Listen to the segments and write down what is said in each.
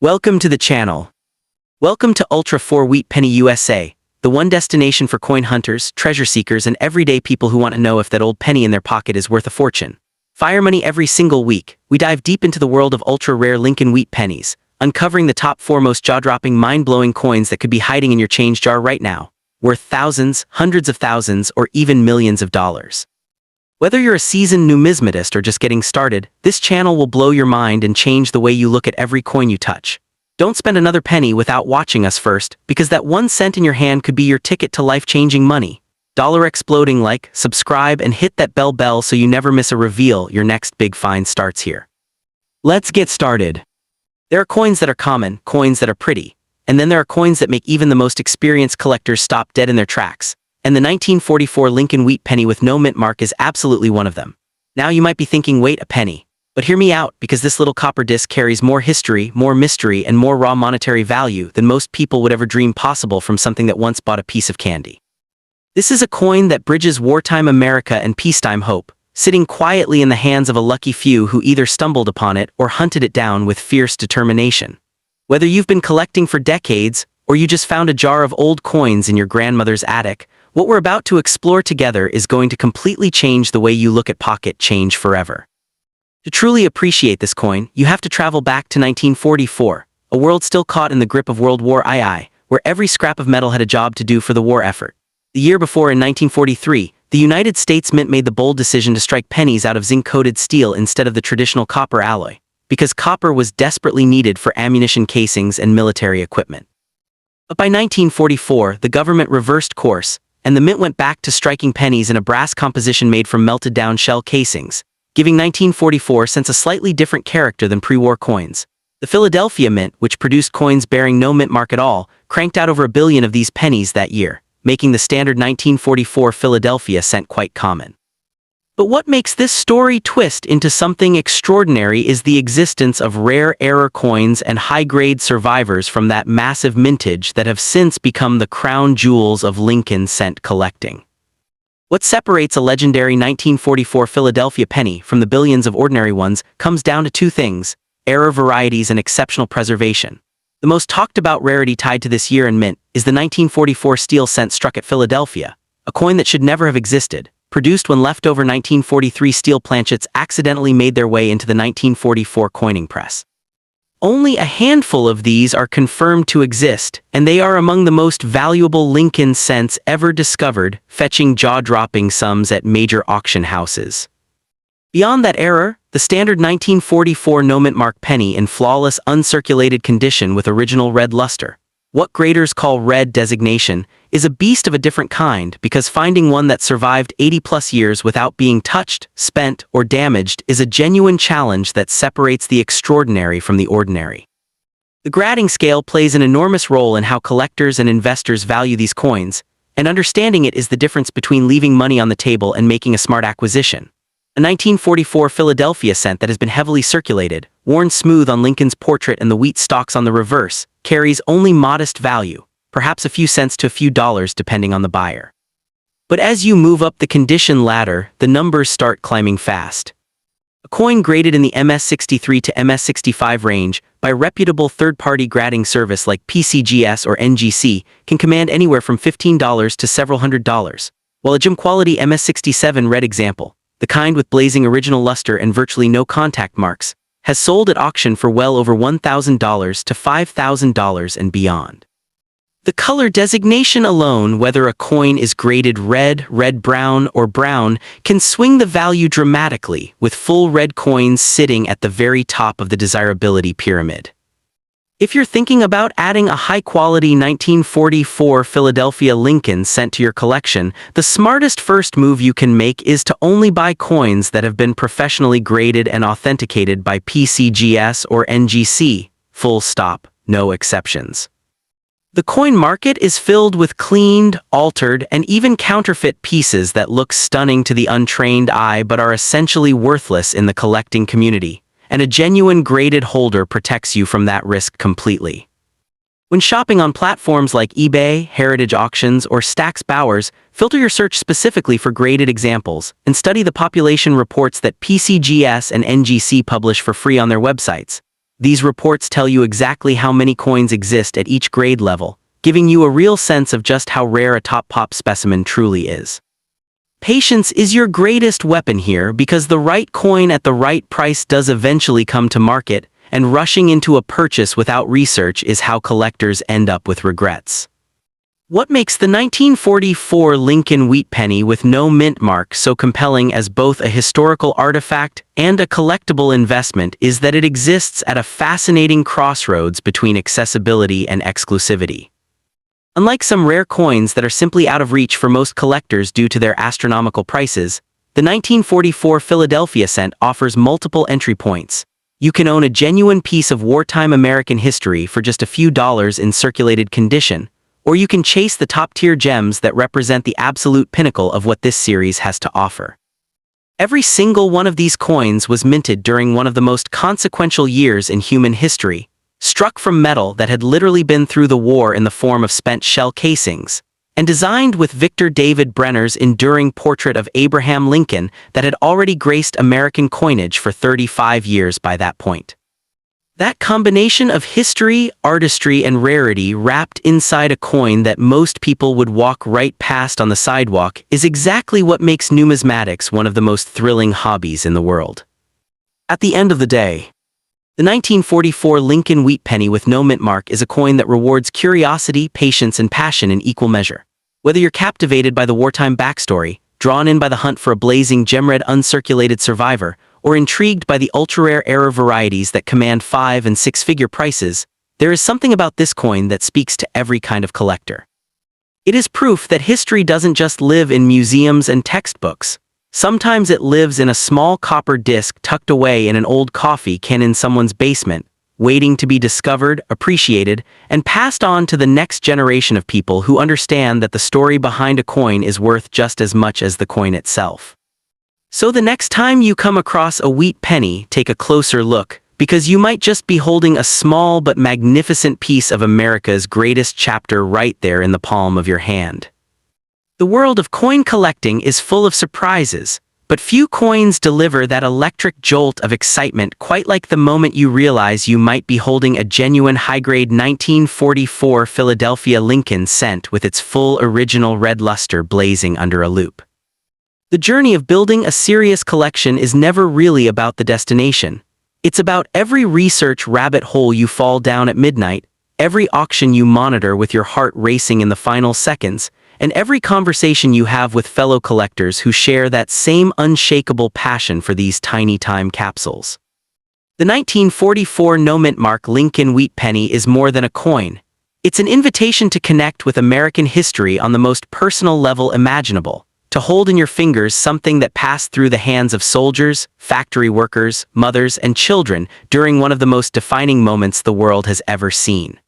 Welcome to the channel. Welcome to Ultra 4 Wheat Penny USA, the one destination for coin hunters, treasure seekers, and everyday people who want to know if that old penny in their pocket is worth a fortune. Fire money every single week, we dive deep into the world of ultra-rare Lincoln wheat pennies, uncovering the top 4 most jaw-dropping, mind-blowing coins that could be hiding in your change jar right now, worth thousands, hundreds of thousands, or even millions of dollars. Whether you're a seasoned numismatist or just getting started, this channel will blow your mind and change the way you look at every coin you touch. Don't spend another penny without watching us first, because that 1 cent in your hand could be your ticket to life-changing money. Dollar exploding. Like, subscribe, and hit that bell so you never miss a reveal. Your next big find starts here. Let's get started. There are coins that are common, coins that are pretty, and then there are coins that make even the most experienced collectors stop dead in their tracks. And the 1944 Lincoln wheat penny with no mint mark is absolutely one of them. Now you might be thinking, wait, a penny. But hear me out, because this little copper disc carries more history, more mystery, and more raw monetary value than most people would ever dream possible from something that once bought a piece of candy. This is a coin that bridges wartime America and peacetime hope, sitting quietly in the hands of a lucky few who either stumbled upon it or hunted it down with fierce determination. Whether you've been collecting for decades, or you just found a jar of old coins in your grandmother's attic, what we're about to explore together is going to completely change the way you look at pocket change forever. To truly appreciate this coin, you have to travel back to 1944, a world still caught in the grip of World War II, where every scrap of metal had a job to do for the war effort. The year before, in 1943, the United States Mint made the bold decision to strike pennies out of zinc-coated steel instead of the traditional copper alloy, because copper was desperately needed for ammunition casings and military equipment. But by 1944, the government reversed course, and the mint went back to striking pennies in a brass composition made from melted-down shell casings, giving 1944 cents a slightly different character than pre-war coins. The Philadelphia Mint, which produced coins bearing no mint mark at all, cranked out over 1 billion of these pennies that year, making the standard 1944 Philadelphia cent quite common. But what makes this story twist into something extraordinary is the existence of rare error coins and high-grade survivors from that massive mintage that have since become the crown jewels of Lincoln cent collecting. What separates a legendary 1944 Philadelphia penny from the billions of ordinary ones comes down to 2 things: error varieties and exceptional preservation. The most talked-about rarity tied to this year in mint is the 1944 steel cent struck at Philadelphia, a coin that should never have existed, produced when leftover 1943 steel planchets accidentally made their way into the 1944 coining press. Only a handful of these are confirmed to exist, and they are among the most valuable Lincoln cents ever discovered, fetching jaw-dropping sums at major auction houses. Beyond that error, the standard 1944 no mint mark penny in flawless uncirculated condition with original red luster, what graders call red designation, is a beast of a different kind, because finding one that survived 80+ years without being touched, spent, or damaged is a genuine challenge that separates the extraordinary from the ordinary. The grading scale plays an enormous role in how collectors and investors value these coins, and understanding it is the difference between leaving money on the table and making a smart acquisition. A 1944 Philadelphia cent that has been heavily circulated, worn smooth on Lincoln's portrait and the wheat stalks on the reverse, carries only modest value, perhaps a few cents to a few dollars depending on the buyer. But as you move up the condition ladder, the numbers start climbing fast. A coin graded in the MS63 to MS65 range by reputable third-party grading service like PCGS or NGC can command anywhere from $15 to several $100s, while a gem-quality MS67 red example, the kind with blazing original luster and virtually no contact marks, has sold at auction for well over $1,000 to $5,000 and beyond. The color designation alone, whether a coin is graded red, red-brown, or brown, can swing the value dramatically, with full red coins sitting at the very top of the desirability pyramid. If you're thinking about adding a high-quality 1944 Philadelphia Lincoln cent to your collection, the smartest first move you can make is to only buy coins that have been professionally graded and authenticated by PCGS or NGC, full stop, no exceptions. The coin market is filled with cleaned, altered, and even counterfeit pieces that look stunning to the untrained eye but are essentially worthless in the collecting community, and a genuine graded holder protects you from that risk completely. When shopping on platforms like eBay, Heritage Auctions, or Stax Bowers, filter your search specifically for graded examples and study the population reports that PCGS and NGC publish for free on their websites. These reports tell you exactly how many coins exist at each grade level, giving you a real sense of just how rare a top pop specimen truly is. Patience is your greatest weapon here because the right coin at the right price does eventually come to market, and rushing into a purchase without research is how collectors end up with regrets. What makes the 1944 Lincoln wheat penny with no mint mark so compelling as both a historical artifact and a collectible investment is that it exists at a fascinating crossroads between accessibility and exclusivity. Unlike some rare coins that are simply out of reach for most collectors due to their astronomical prices, the 1944 Philadelphia cent offers multiple entry points. You can own a genuine piece of wartime American history for just a few dollars in circulated condition, or you can chase the top-tier gems that represent the absolute pinnacle of what this series has to offer. Every single one of these coins was minted during one of the most consequential years in human history, struck from metal that had literally been through the war in the form of spent shell casings, and designed with Victor David Brenner's enduring portrait of Abraham Lincoln that had already graced American coinage for 35 years by that point. That combination of history, artistry, and rarity wrapped inside a coin that most people would walk right past on the sidewalk is exactly what makes numismatics one of the most thrilling hobbies in the world. At the end of the day, the 1944 Lincoln wheat penny with no mint mark is a coin that rewards curiosity, patience, and passion in equal measure. Whether you're captivated by the wartime backstory, drawn in by the hunt for a blazing gem-red uncirculated survivor, or intrigued by the ultra-rare error varieties that command 5- and 6-figure prices, there is something about this coin that speaks to every kind of collector. It is proof that history doesn't just live in museums and textbooks. Sometimes it lives in a small copper disc tucked away in an old coffee can in someone's basement, waiting to be discovered, appreciated, and passed on to the next generation of people who understand that the story behind a coin is worth just as much as the coin itself. So the next time you come across a wheat penny, take a closer look, because you might just be holding a small but magnificent piece of America's greatest chapter right there in the palm of your hand. The world of coin collecting is full of surprises, but few coins deliver that electric jolt of excitement quite like the moment you realize you might be holding a genuine high-grade 1944 Philadelphia Lincoln cent with its full original red luster blazing under a loupe. The journey of building a serious collection is never really about the destination. It's about every research rabbit hole you fall down at midnight, every auction you monitor with your heart racing in the final seconds, and every conversation you have with fellow collectors who share that same unshakable passion for these tiny time capsules. The 1944 no-mint mark Lincoln wheat penny is more than a coin. It's an invitation to connect with American history on the most personal level imaginable, to hold in your fingers something that passed through the hands of soldiers, factory workers, mothers, and children during one of the most defining moments the world has ever seen.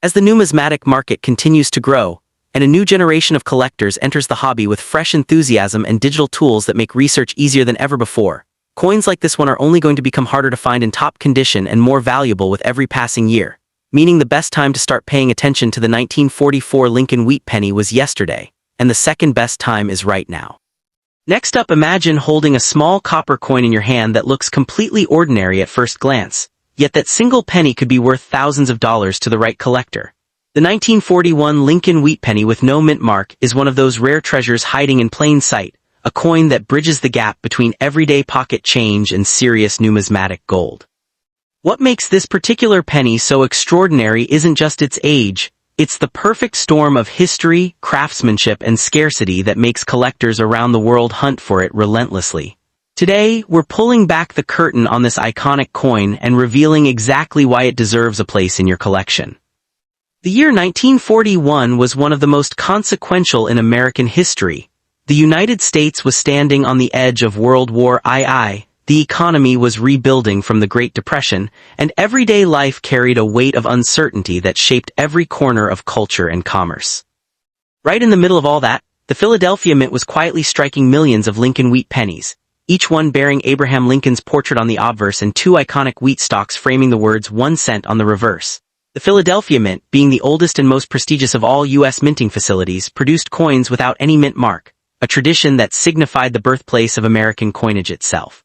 As the numismatic market continues to grow, and a new generation of collectors enters the hobby with fresh enthusiasm and digital tools that make research easier than ever before, coins like this one are only going to become harder to find in top condition and more valuable with every passing year, meaning the best time to start paying attention to the 1944 Lincoln wheat penny was yesterday, and the second best time is right now. Next up, imagine holding a small copper coin in your hand that looks completely ordinary at first glance, yet that single penny could be worth thousands of dollars to the right collector. The 1941 Lincoln wheat penny with no mint mark is one of those rare treasures hiding in plain sight, a coin that bridges the gap between everyday pocket change and serious numismatic gold. What makes this particular penny so extraordinary isn't just its age, it's the perfect storm of history, craftsmanship, and scarcity that makes collectors around the world hunt for it relentlessly. Today, we're pulling back the curtain on this iconic coin and revealing exactly why it deserves a place in your collection. The year 1941 was one of the most consequential in American history. The United States was standing on the edge of World War II, the economy was rebuilding from the Great Depression, and everyday life carried a weight of uncertainty that shaped every corner of culture and commerce. Right in the middle of all that, the Philadelphia Mint was quietly striking millions of Lincoln wheat pennies, each one bearing Abraham Lincoln's portrait on the obverse and two iconic wheat stalks framing the words 1 cent on the reverse. The Philadelphia Mint, being the oldest and most prestigious of all U.S. minting facilities, produced coins without any mint mark, a tradition that signified the birthplace of American coinage itself.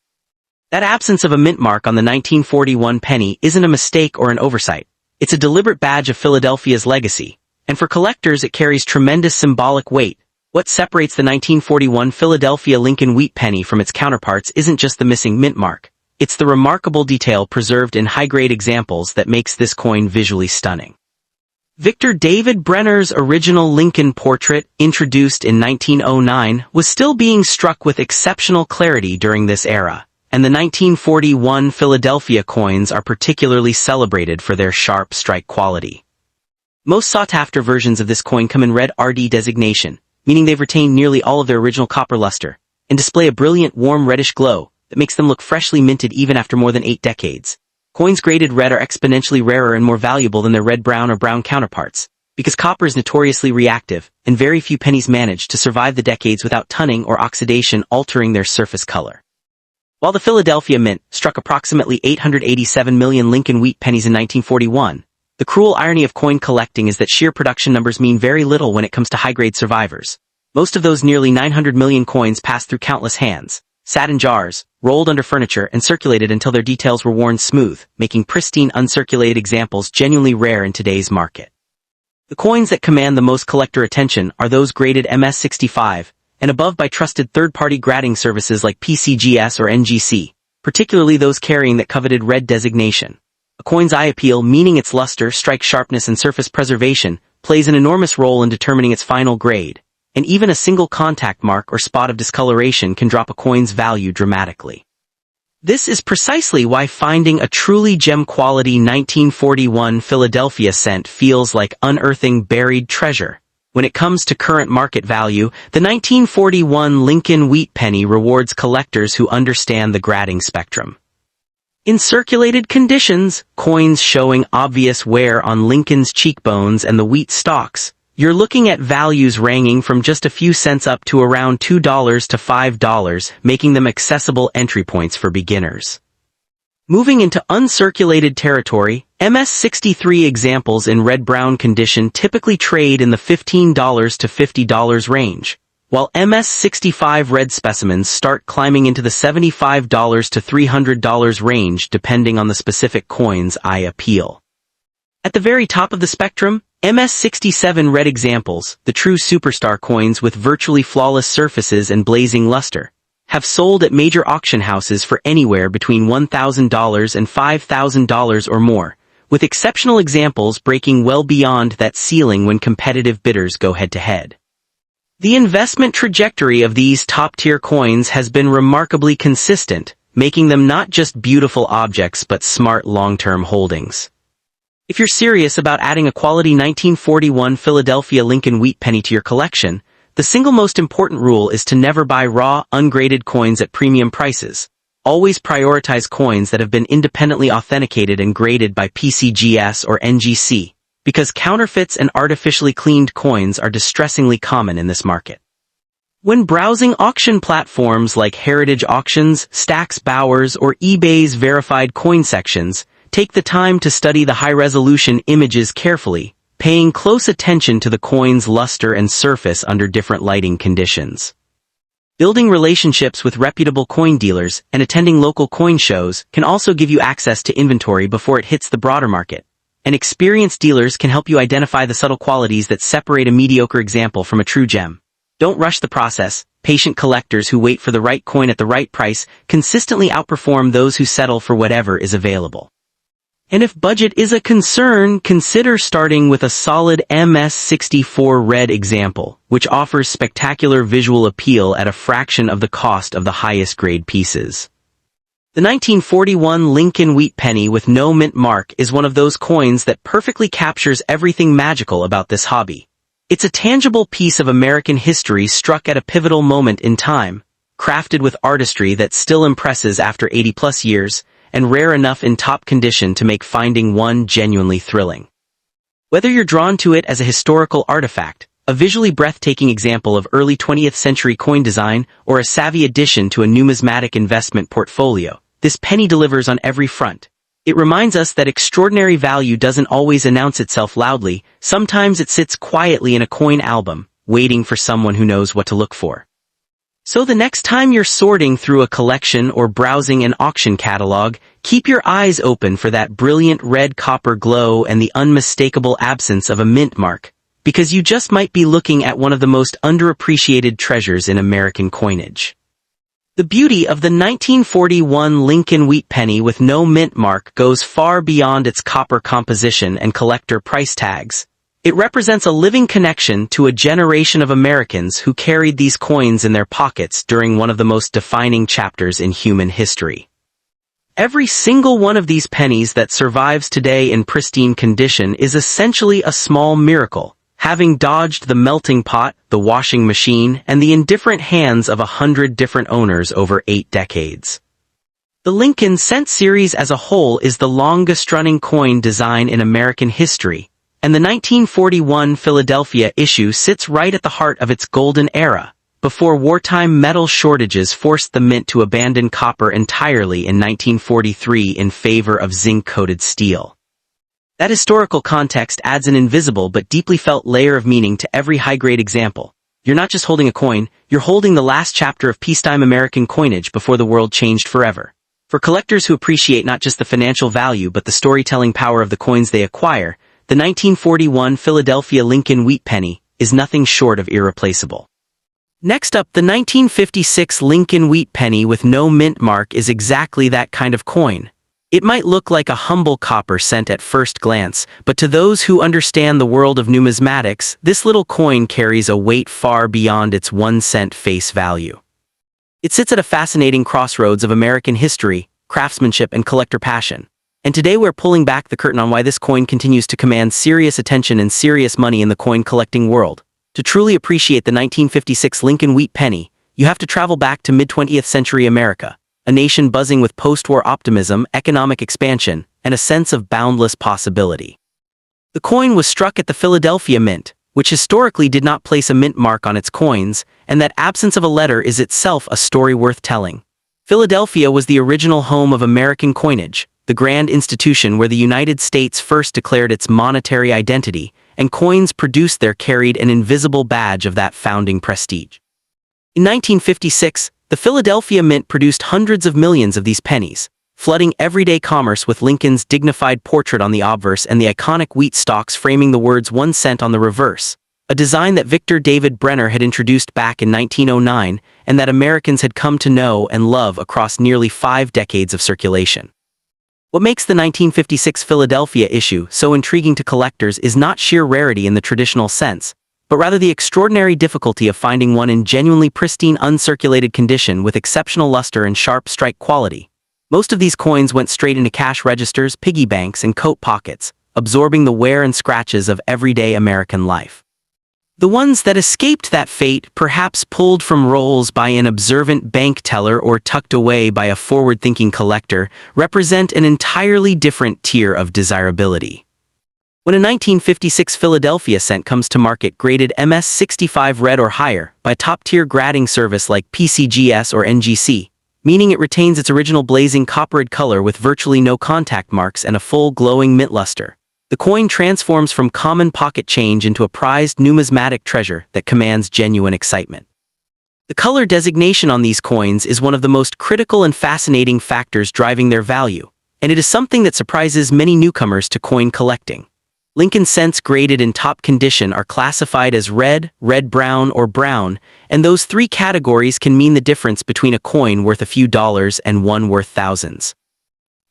That absence of a mint mark on the 1941 penny isn't a mistake or an oversight. It's a deliberate badge of Philadelphia's legacy, and for collectors it carries tremendous symbolic weight. What separates the 1941 Philadelphia Lincoln wheat penny from its counterparts isn't just the missing mint mark. It's the remarkable detail preserved in high-grade examples that makes this coin visually stunning. Victor David Brenner's original Lincoln portrait, introduced in 1909, was still being struck with exceptional clarity during this era, and the 1941 Philadelphia coins are particularly celebrated for their sharp strike quality. Most sought-after versions of this coin come in red RD designation, meaning they've retained nearly all of their original copper luster, and display a brilliant warm reddish glow that makes them look freshly minted even after more than 8 decades. Coins graded red are exponentially rarer and more valuable than their red-brown or brown counterparts, because copper is notoriously reactive, and very few pennies manage to survive the decades without tunning or oxidation altering their surface color. While the Philadelphia Mint struck approximately 887 million Lincoln wheat pennies in 1941, the cruel irony of coin collecting is that sheer production numbers mean very little when it comes to high-grade survivors. Most of those nearly 900 million coins passed through countless hands, sat in jars, rolled under furniture, and circulated until their details were worn smooth, making pristine uncirculated examples genuinely rare in today's market. The coins that command the most collector attention are those graded MS65 and above by trusted third-party grading services like PCGS or NGC, particularly those carrying that coveted red designation. A coin's eye appeal, meaning its luster, strike sharpness, and surface preservation, plays an enormous role in determining its final grade, and even a single contact mark or spot of discoloration can drop a coin's value dramatically. This is precisely why finding a truly gem-quality 1941 Philadelphia cent feels like unearthing buried treasure. When it comes to current market value, the 1941 Lincoln wheat penny rewards collectors who understand the grading spectrum. In circulated conditions, coins showing obvious wear on Lincoln's cheekbones and the wheat stalks, you're looking at values ranging from just a few cents up to around $2 to $5, making them accessible entry points for beginners. Moving into uncirculated territory, MS63 examples in red-brown condition typically trade in the $15 to $50 range, while MS65 red specimens start climbing into the $75 to $300 range depending on the specific coin's eye appeal. At the very top of the spectrum, MS67 red examples, the true superstar coins with virtually flawless surfaces and blazing luster, have sold at major auction houses for anywhere between $1,000 and $5,000 or more, with exceptional examples breaking well beyond that ceiling when competitive bidders go head-to-head. The investment trajectory of these top-tier coins has been remarkably consistent, making them not just beautiful objects but smart long-term holdings. If you're serious about adding a quality 1941 Philadelphia Lincoln wheat penny to your collection, the single most important rule is to never buy raw, ungraded coins at premium prices. Always prioritize coins that have been independently authenticated and graded by PCGS or NGC, because counterfeits and artificially cleaned coins are distressingly common in this market. When browsing auction platforms like Heritage Auctions, Stax Bowers, or eBay's verified coin sections, take the time to study the high-resolution images carefully, paying close attention to the coin's luster and surface under different lighting conditions. Building relationships with reputable coin dealers and attending local coin shows can also give you access to inventory before it hits the broader market, and experienced dealers can help you identify the subtle qualities that separate a mediocre example from a true gem. Don't rush the process. Patient collectors who wait for the right coin at the right price consistently outperform those who settle for whatever is available. And if budget is a concern, consider starting with a solid MS64 red example, which offers spectacular visual appeal at a fraction of the cost of the highest grade pieces. The 1941 Lincoln wheat penny with no mint mark is one of those coins that perfectly captures everything magical about this hobby. It's a tangible piece of American history struck at a pivotal moment in time, crafted with artistry that still impresses after 80-plus years, and rare enough in top condition to make finding one genuinely thrilling. Whether you're drawn to it as a historical artifact, a visually breathtaking example of early 20th century coin design, or a savvy addition to a numismatic investment portfolio, this penny delivers on every front. It reminds us that extraordinary value doesn't always announce itself loudly. Sometimes it sits quietly in a coin album, waiting for someone who knows what to look for. So the next time you're sorting through a collection or browsing an auction catalog, keep your eyes open for that brilliant red copper glow and the unmistakable absence of a mint mark, because you just might be looking at one of the most underappreciated treasures in American coinage. The beauty of the 1941 Lincoln wheat penny with no mint mark goes far beyond its copper composition and collector price tags. It represents a living connection to a generation of Americans who carried these coins in their pockets during one of the most defining chapters in human history. Every single one of these pennies that survives today in pristine condition is essentially a small miracle, having dodged the melting pot, the washing machine, and the indifferent hands of 100 different owners over 8 decades. The Lincoln cent series as a whole is the longest-running coin design in American history, and the 1941 Philadelphia issue sits right at the heart of its golden era, before wartime metal shortages forced the mint to abandon copper entirely in 1943 in favor of zinc-coated steel. That historical context adds an invisible but deeply felt layer of meaning to every high-grade example. You're not just holding a coin, you're holding the last chapter of peacetime American coinage before the world changed forever. For collectors who appreciate not just the financial value but the storytelling power of the coins they acquire, the 1941 Philadelphia Lincoln wheat penny is nothing short of irreplaceable. Next up, the 1956 Lincoln wheat penny with no mint mark is exactly that kind of coin. It might look like a humble copper cent at first glance, but to those who understand the world of numismatics, this little coin carries a weight far beyond its 1-cent face value. It sits at a fascinating crossroads of American history, craftsmanship, and collector passion. And today we're pulling back the curtain on why this coin continues to command serious attention and serious money in the coin collecting world. To truly appreciate the 1956 Lincoln wheat penny, you have to travel back to mid-20th century America, a nation buzzing with post-war optimism, economic expansion, and a sense of boundless possibility. The coin was struck at the Philadelphia Mint, which historically did not place a mint mark on its coins, and that absence of a letter is itself a story worth telling. Philadelphia was the original home of American coinage, the grand institution where the United States first declared its monetary identity, and coins produced there carried an invisible badge of that founding prestige. In 1956, the Philadelphia Mint produced hundreds of millions of these pennies, flooding everyday commerce with Lincoln's dignified portrait on the obverse and the iconic wheat stalks framing the words 1 cent on the reverse, a design that Victor David Brenner had introduced back in 1909 and that Americans had come to know and love across nearly 5 decades of circulation. What makes the 1956 Philadelphia issue so intriguing to collectors is not sheer rarity in the traditional sense, but rather the extraordinary difficulty of finding one in genuinely pristine uncirculated condition with exceptional luster and sharp strike quality. Most of these coins went straight into cash registers, piggy banks, and coat pockets, absorbing the wear and scratches of everyday American life. The ones that escaped that fate, perhaps pulled from rolls by an observant bank teller or tucked away by a forward-thinking collector, represent an entirely different tier of desirability. When a 1956 Philadelphia cent comes to market graded MS65 red or higher by a top-tier grading service like PCGS or NGC, meaning it retains its original blazing coppered color with virtually no contact marks and a full glowing mint luster, the coin transforms from common pocket change into a prized numismatic treasure that commands genuine excitement. The color designation on these coins is one of the most critical and fascinating factors driving their value, and it is something that surprises many newcomers to coin collecting. Lincoln cents graded in top condition are classified as red, red-brown, or brown, and those 3 categories can mean the difference between a coin worth a few dollars and one worth thousands.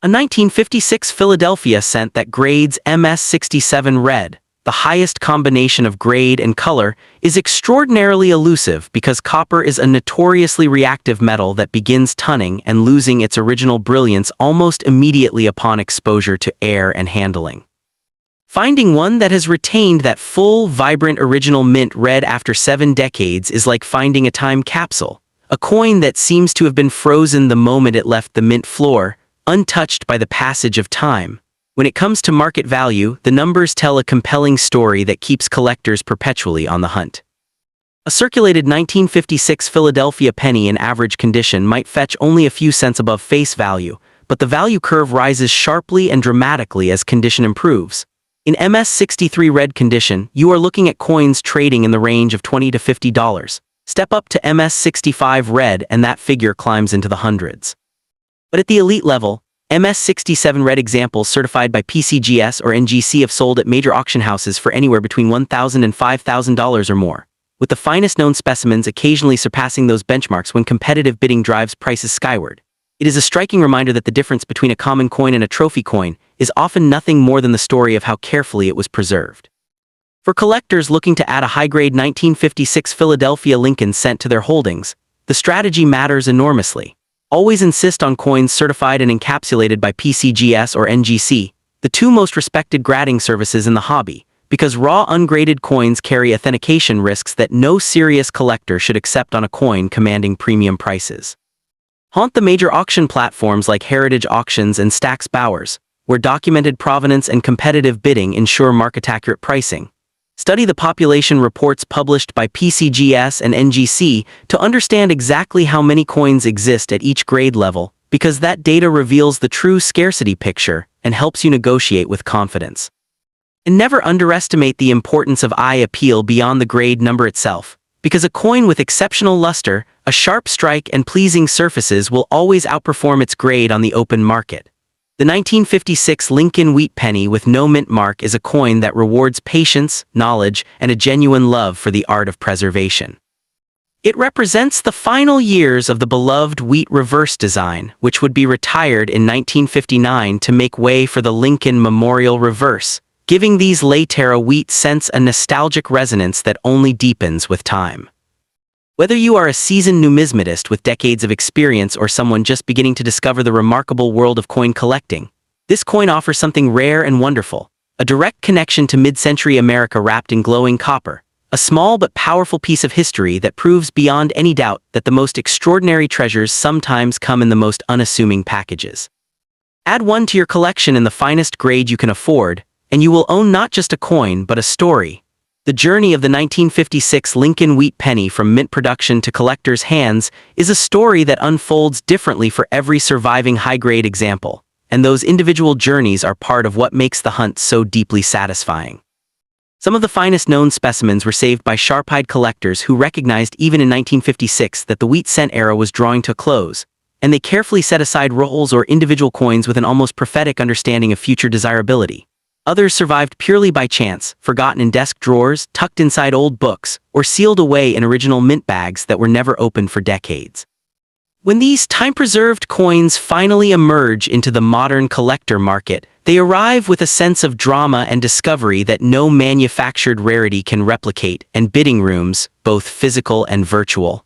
A 1956 Philadelphia cent that grades MS67 red, the highest combination of grade and color, is extraordinarily elusive because copper is a notoriously reactive metal that begins tunning and losing its original brilliance almost immediately upon exposure to air and handling. Finding one that has retained that full, vibrant original mint red after 7 decades is like finding a time capsule, a coin that seems to have been frozen the moment it left the mint floor, untouched by the passage of time. When it comes to market value, the numbers tell a compelling story that keeps collectors perpetually on the hunt. A circulated 1956 Philadelphia penny in average condition might fetch only a few cents above face value, but the value curve rises sharply and dramatically as condition improves. In MS63 red condition, you are looking at coins trading in the range of $20 to $50. Step up to MS65 red and that figure climbs into the hundreds. But at the elite level, MS67 red examples certified by PCGS or NGC have sold at major auction houses for anywhere between $1,000 and $5,000 or more, with the finest known specimens occasionally surpassing those benchmarks when competitive bidding drives prices skyward. It is a striking reminder that the difference between a common coin and a trophy coin is often nothing more than the story of how carefully it was preserved. For collectors looking to add a high-grade 1956 Philadelphia Lincoln cent to their holdings, the strategy matters enormously. Always insist on coins certified and encapsulated by PCGS or NGC, the two most respected grading services in the hobby, because raw ungraded coins carry authentication risks that no serious collector should accept on a coin commanding premium prices. Haunt the major auction platforms like Heritage Auctions and Stack's Bowers, where documented provenance and competitive bidding ensure market-accurate pricing. Study the population reports published by PCGS and NGC to understand exactly how many coins exist at each grade level, because that data reveals the true scarcity picture and helps you negotiate with confidence. And never underestimate the importance of eye appeal beyond the grade number itself, because a coin with exceptional luster, a sharp strike, and pleasing surfaces will always outperform its grade on the open market. The 1956 Lincoln Wheat Penny with no mint mark is a coin that rewards patience, knowledge, and a genuine love for the art of preservation. It represents the final years of the beloved wheat reverse design, which would be retired in 1959 to make way for the Lincoln Memorial Reverse, giving these late-era wheat cents a nostalgic resonance that only deepens with time. Whether you are a seasoned numismatist with decades of experience or someone just beginning to discover the remarkable world of coin collecting, this coin offers something rare and wonderful, a direct connection to mid-century America wrapped in glowing copper, a small but powerful piece of history that proves beyond any doubt that the most extraordinary treasures sometimes come in the most unassuming packages. Add one to your collection in the finest grade you can afford, and you will own not just a coin but a story. The journey of the 1956 Lincoln Wheat Penny from mint production to collectors' hands is a story that unfolds differently for every surviving high-grade example, and those individual journeys are part of what makes the hunt so deeply satisfying. Some of the finest known specimens were saved by sharp-eyed collectors who recognized even in 1956 that the wheat cent era was drawing to a close, and they carefully set aside rolls or individual coins with an almost prophetic understanding of future desirability. Others survived purely by chance, forgotten in desk drawers, tucked inside old books, or sealed away in original mint bags that were never opened for decades. When these time-preserved coins finally emerge into the modern collector market, they arrive with a sense of drama and discovery that no manufactured rarity can replicate, and bidding rooms, both physical and virtual,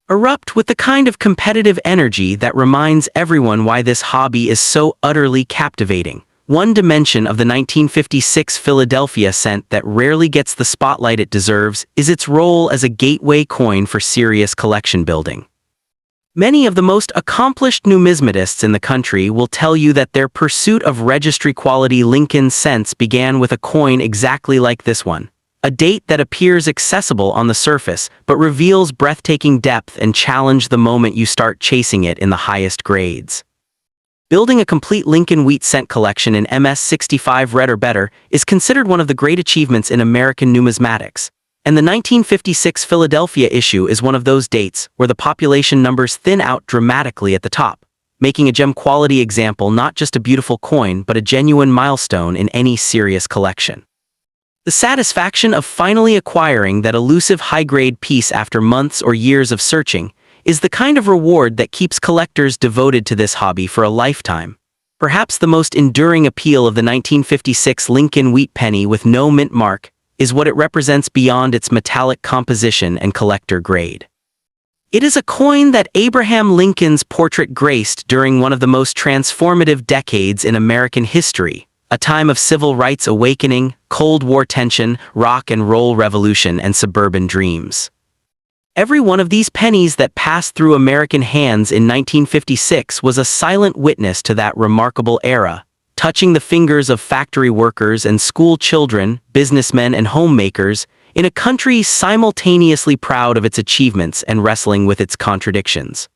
erupt with the kind of competitive energy that reminds everyone why this hobby is so utterly captivating. One dimension of the 1956 Philadelphia cent that rarely gets the spotlight it deserves is its role as a gateway coin for serious collection building. Many of the most accomplished numismatists in the country will tell you that their pursuit of registry-quality Lincoln cents began with a coin exactly like this one, a date that appears accessible on the surface but reveals breathtaking depth and challenge the moment you start chasing it in the highest grades. Building a complete Lincoln wheat cent collection in MS65 red or better is considered one of the great achievements in American numismatics, and the 1956 Philadelphia issue is one of those dates where the population numbers thin out dramatically at the top, making a gem-quality example not just a beautiful coin but a genuine milestone in any serious collection. The satisfaction of finally acquiring that elusive high-grade piece after months or years of searching is the kind of reward that keeps collectors devoted to this hobby for a lifetime. Perhaps the most enduring appeal of the 1956 Lincoln Wheat Penny with no mint mark is what it represents beyond its metallic composition and collector grade. It is a coin that Abraham Lincoln's portrait graced during one of the most transformative decades in American history, a time of civil rights awakening, Cold War tension, rock and roll revolution, and suburban dreams. Every one of these pennies that passed through American hands in 1956 was a silent witness to that remarkable era, touching the fingers of factory workers and school children, businessmen and homemakers, in a country simultaneously proud of its achievements and wrestling with its contradictions.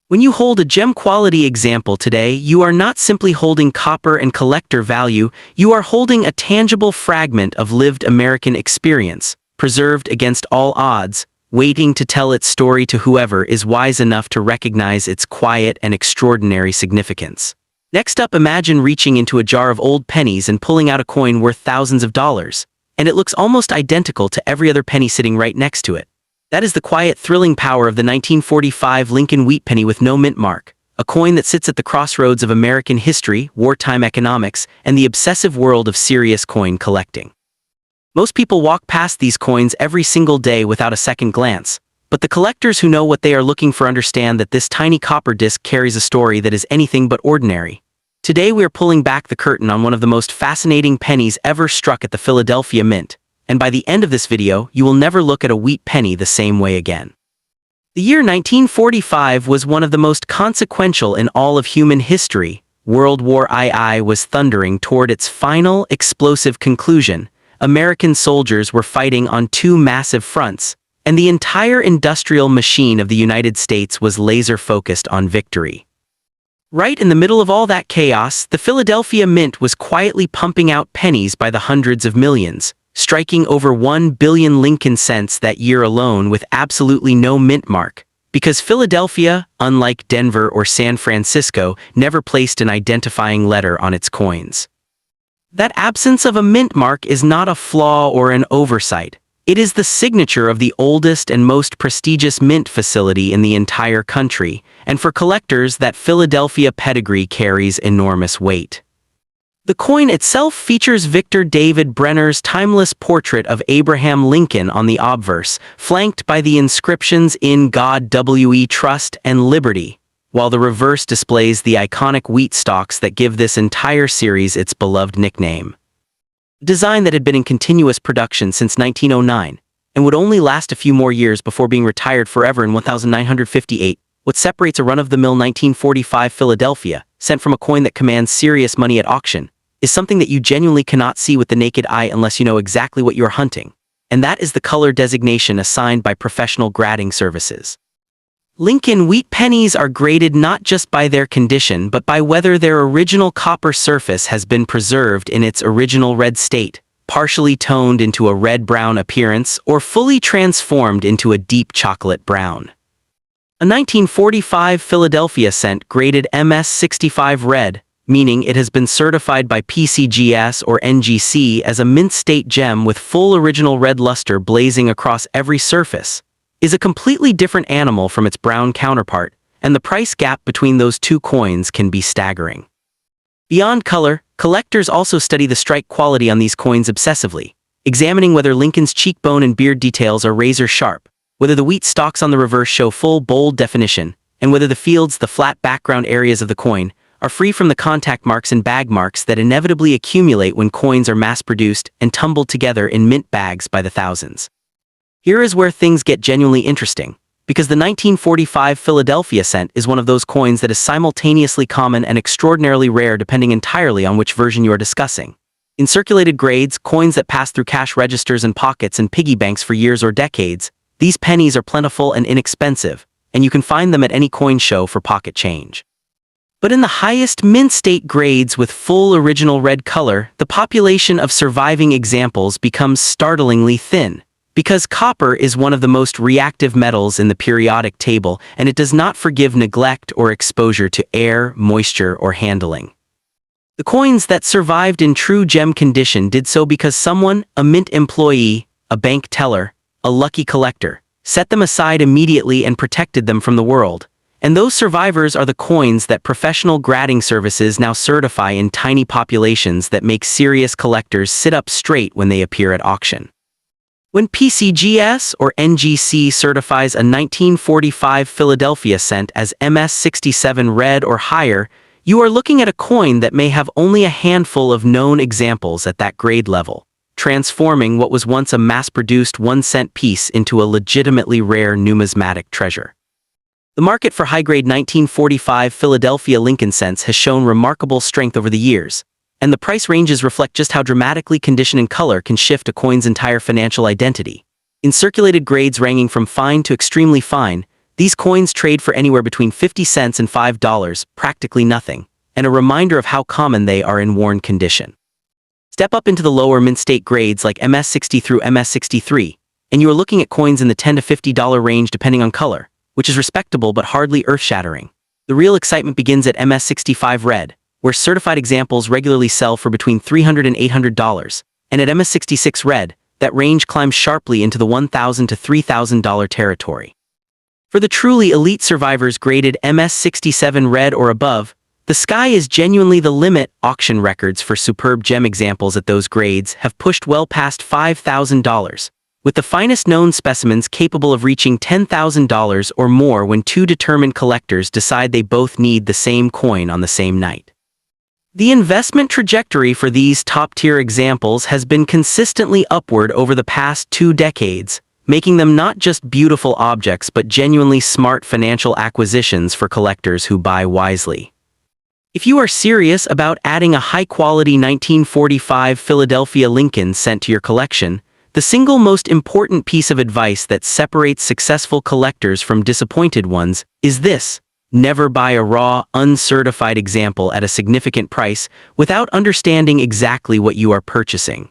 When you hold a gem-quality example today, you are not simply holding copper and collector value, you are holding a tangible fragment of lived American experience, preserved against all odds, waiting to tell its story to whoever is wise enough to recognize its quiet and extraordinary significance. Next up, imagine reaching into a jar of old pennies and pulling out a coin worth thousands of dollars, and it looks almost identical to every other penny sitting right next to it. That is the quiet, thrilling power of the 1945 Lincoln wheat penny with no mint mark, a coin that sits at the crossroads of American history, wartime economics, and the obsessive world of serious coin collecting. Most people walk past these coins every single day without a second glance, but the collectors who know what they are looking for understand that this tiny copper disc carries a story that is anything but ordinary. Today we are pulling back the curtain on one of the most fascinating pennies ever struck at the Philadelphia Mint, and by the end of this video, you will never look at a wheat penny the same way again. The year 1945 was one of the most consequential in all of human history. World War II was thundering toward its final, explosive conclusion. American soldiers were fighting on two massive fronts, and the entire industrial machine of the United States was laser-focused on victory. Right in the middle of all that chaos, the Philadelphia Mint was quietly pumping out pennies by the hundreds of millions, striking over 1 billion Lincoln cents that year alone with absolutely no mint mark, because Philadelphia, unlike Denver or San Francisco, never placed an identifying letter on its coins. That absence of a mint mark is not a flaw or an oversight. It is the signature of the oldest and most prestigious mint facility in the entire country, and for collectors, that Philadelphia pedigree carries enormous weight. The coin itself features Victor David Brenner's timeless portrait of Abraham Lincoln on the obverse, flanked by the inscriptions "In God We Trust" and "Liberty," while the reverse displays the iconic wheat stalks that give this entire series its beloved nickname. A design that had been in continuous production since 1909, and would only last a few more years before being retired forever in 1958, what separates a run-of-the-mill 1945 Philadelphia, sent from a coin that commands serious money at auction, is something that you genuinely cannot see with the naked eye unless you know exactly what you are hunting, and that is the color designation assigned by professional grading services. Lincoln wheat pennies are graded not just by their condition but by whether their original copper surface has been preserved in its original red state, partially toned into a red-brown appearance, or fully transformed into a deep chocolate brown. A 1945 Philadelphia cent graded MS65 red, meaning it has been certified by PCGS or NGC as a mint state gem with full original red luster blazing across every surface, is a completely different animal from its brown counterpart, and the price gap between those two coins can be staggering. Beyond color, collectors also study the strike quality on these coins obsessively, examining whether Lincoln's cheekbone and beard details are razor sharp, whether the wheat stalks on the reverse show full, bold definition, and whether the fields, the flat background areas of the coin, are free from the contact marks and bag marks that inevitably accumulate when coins are mass-produced and tumbled together in mint bags by the thousands. Here is where things get genuinely interesting, because the 1945 Philadelphia cent is one of those coins that is simultaneously common and extraordinarily rare depending entirely on which version you are discussing. In circulated grades, coins that pass through cash registers and pockets and piggy banks for years or decades, these pennies are plentiful and inexpensive, and you can find them at any coin show for pocket change. But in the highest mint state grades with full original red color, the population of surviving examples becomes startlingly thin, because copper is one of the most reactive metals in the periodic table, and it does not forgive neglect or exposure to air, moisture, or handling. The coins that survived in true gem condition did so because someone, a mint employee, a bank teller, a lucky collector, set them aside immediately and protected them from the world. And those survivors are the coins that professional grading services now certify in tiny populations that make serious collectors sit up straight when they appear at auction. When PCGS or NGC certifies a 1945 Philadelphia cent as MS67 red or higher, you are looking at a coin that may have only a handful of known examples at that grade level, transforming what was once a mass-produced 1-cent piece into a legitimately rare numismatic treasure. The market for high-grade 1945 Philadelphia Lincoln cents has shown remarkable strength over the years, and the price ranges reflect just how dramatically condition and color can shift a coin's entire financial identity. In circulated grades ranging from fine to extremely fine, these coins trade for anywhere between 50 cents and $5, practically nothing, and a reminder of how common they are in worn condition. Step up into the lower mint state grades like MS60 through MS63, and you are looking at coins in the $10 to $50 range depending on color, which is respectable but hardly earth-shattering. The real excitement begins at MS65 Red, where certified examples regularly sell for between $300 and $800, and at MS66 Red, that range climbs sharply into the $1,000 to $3,000 territory. For the truly elite survivors graded MS67 Red or above, the sky is genuinely the limit. Auction records for superb gem examples at those grades have pushed well past $5,000, with the finest known specimens capable of reaching $10,000 or more when two determined collectors decide they both need the same coin on the same night. The investment trajectory for these top-tier examples has been consistently upward over the past 2 decades, making them not just beautiful objects but genuinely smart financial acquisitions for collectors who buy wisely. If you are serious about adding a high-quality 1945 Philadelphia Lincoln cent to your collection, the single most important piece of advice that separates successful collectors from disappointed ones is this: never buy a raw, uncertified example at a significant price without understanding exactly what you are purchasing.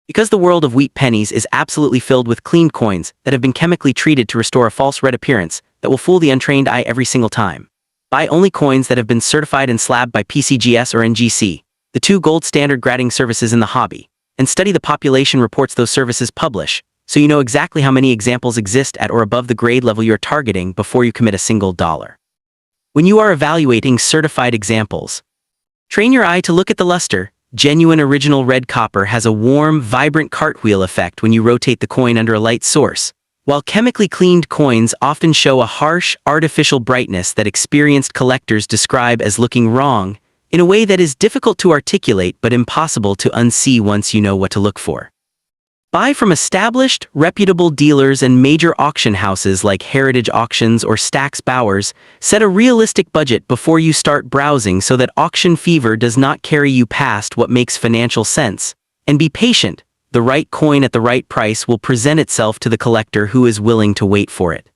Because the world of wheat pennies is absolutely filled with cleaned coins that have been chemically treated to restore a false red appearance that will fool the untrained eye every single time. Buy only coins that have been certified and slabbed by PCGS or NGC, the 2 gold standard grading services in the hobby, and study the population reports those services publish, so you know exactly how many examples exist at or above the grade level you're targeting before you commit a single dollar. When you are evaluating certified examples, train your eye to look at the luster. Genuine original red copper has a warm, vibrant cartwheel effect when you rotate the coin under a light source, while chemically cleaned coins often show a harsh, artificial brightness that experienced collectors describe as looking wrong, in a way that is difficult to articulate but impossible to unsee once you know what to look for. Buy from established, reputable dealers and major auction houses like Heritage Auctions or Stack's Bowers. Set a realistic budget before you start browsing so that auction fever does not carry you past what makes financial sense. And be patient. The right coin at the right price will present itself to the collector who is willing to wait for it.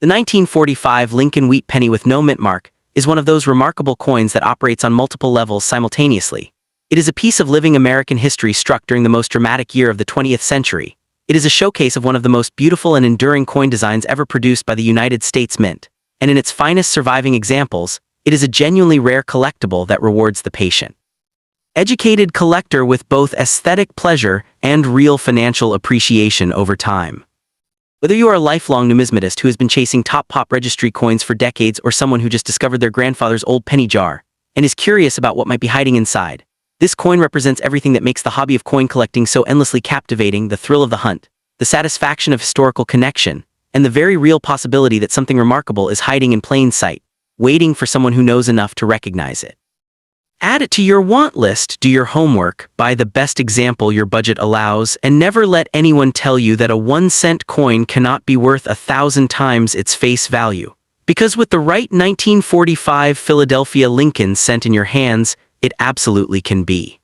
The 1945 Lincoln wheat penny with no mint mark is one of those remarkable coins that operates on multiple levels simultaneously. It is a piece of living American history struck during the most dramatic year of the 20th century. It is a showcase of one of the most beautiful and enduring coin designs ever produced by the United States Mint, and in its finest surviving examples, it is a genuinely rare collectible that rewards the patient, educated collector with both aesthetic pleasure and real financial appreciation over time. Whether you are a lifelong numismatist who has been chasing top pop registry coins for decades or someone who just discovered their grandfather's old penny jar and is curious about what might be hiding inside, this coin represents everything that makes the hobby of coin collecting so endlessly captivating: the thrill of the hunt, the satisfaction of historical connection, and the very real possibility that something remarkable is hiding in plain sight, waiting for someone who knows enough to recognize it. Add it to your want list, do your homework, buy the best example your budget allows, and never let anyone tell you that a 1-cent coin cannot be worth 1,000 times its face value. Because with the right 1945 Philadelphia Lincoln cent in your hands, it absolutely can be.